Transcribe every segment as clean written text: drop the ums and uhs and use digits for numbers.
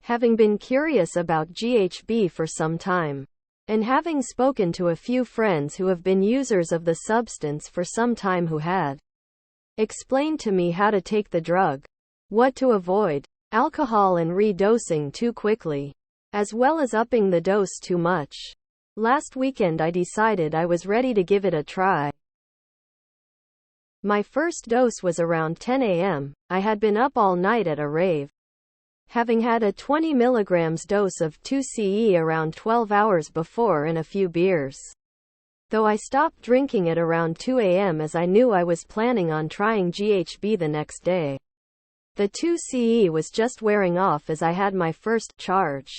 Having been curious about GHB for some time, and having spoken to a few friends who have been users of the substance for some time who had explained to me how to take the drug, what to avoid, alcohol and re-dosing too quickly, as well as upping the dose too much. Last weekend I decided I was ready to give it a try. My first dose was around 10 a.m. I had been up all night at a rave, having had a 20 mg dose of 2CE around 12 hours before and a few beers. Though I stopped drinking at around 2 a.m. as I knew I was planning on trying GHB the next day. The 2CE was just wearing off as I had my first charge.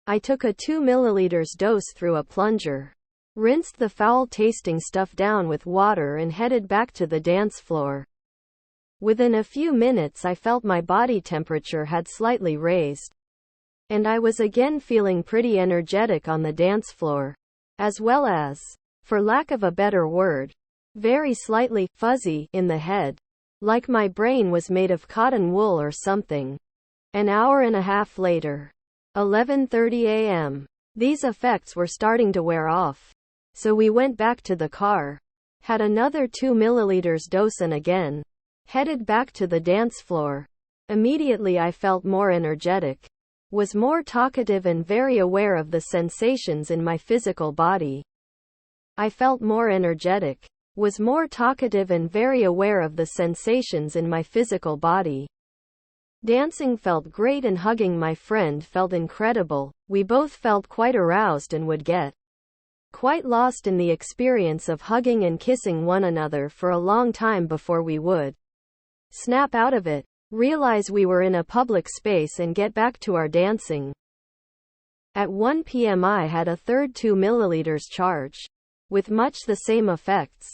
I took a 2 ml dose through a plunger, rinsed the foul-tasting stuff down with water and headed back to the dance floor. Within a few minutes I felt my body temperature had slightly raised, and I was again feeling pretty energetic on the dance floor, as well as, for lack of a better word, very slightly fuzzy in the head, like my brain was made of cotton wool or something. An hour and a half later, 11:30 a.m., these effects were starting to wear off, so we went back to the car, had another 2 ml dose and again headed back to the dance floor. Immediately I felt more energetic, was more talkative and very aware of the sensations in my physical body. I felt more energetic, was more talkative and very aware of the sensations in my physical body. Dancing felt great and hugging my friend felt incredible. We both felt quite aroused and would get quite lost in the experience of hugging and kissing one another for a long time before we would snap out of it, realize we were in a public space and get back to our dancing. At 1 p.m. I had a third 2 ml charge, with much the same effects.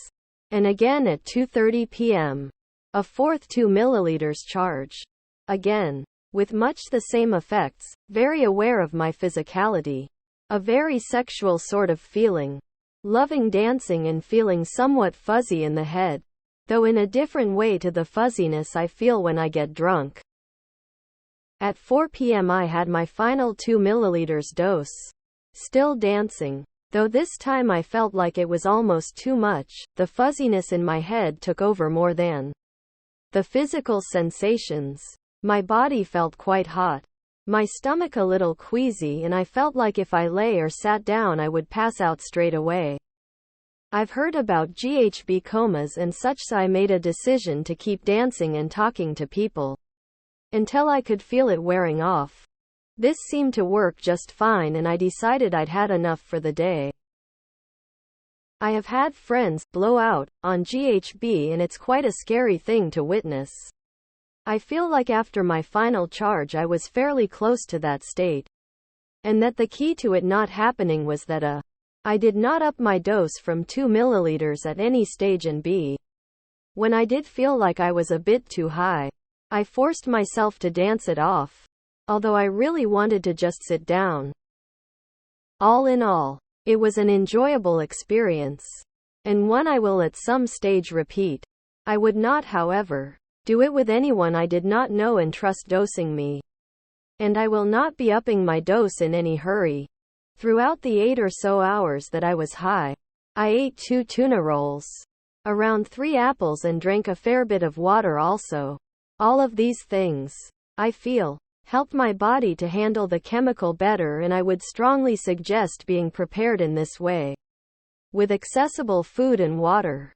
And again at 2:30 p.m. a fourth 2 ml charge. Again, with much the same effects, very aware of my physicality. A very sexual sort of feeling. Loving dancing and feeling somewhat fuzzy in the head, though in a different way to the fuzziness I feel when I get drunk. At 4 p.m. I had my final 2 ml dose. Still dancing, though this time I felt like it was almost too much. The fuzziness in my head took over more than the physical sensations. My body felt quite hot, my stomach a little queasy, and I felt like if I lay or sat down I would pass out straight away. I've heard about GHB comas and such, so I made a decision to keep dancing and talking to people until I could feel it wearing off. This seemed to work just fine and I decided I'd had enough for the day. I have had friends blow out on GHB and it's quite a scary thing to witness. I feel like after my final charge I was fairly close to that state, and that the key to it not happening was that I did not up my dose from 2 ml at any stage, and b. when I did feel like I was a bit too high, I forced myself to dance it off, although I really wanted to just sit down. All in all, it was an enjoyable experience, and one I will at some stage repeat. I would not, however, do it with anyone I did not know and trust dosing me. And I will not be upping my dose in any hurry. Throughout the 8 or so hours that I was high, I ate 2 tuna rolls, around 3 apples, and drank a fair bit of water also. All of these things, I feel, helped my body to handle the chemical better, and I would strongly suggest being prepared in this way, with accessible food and water.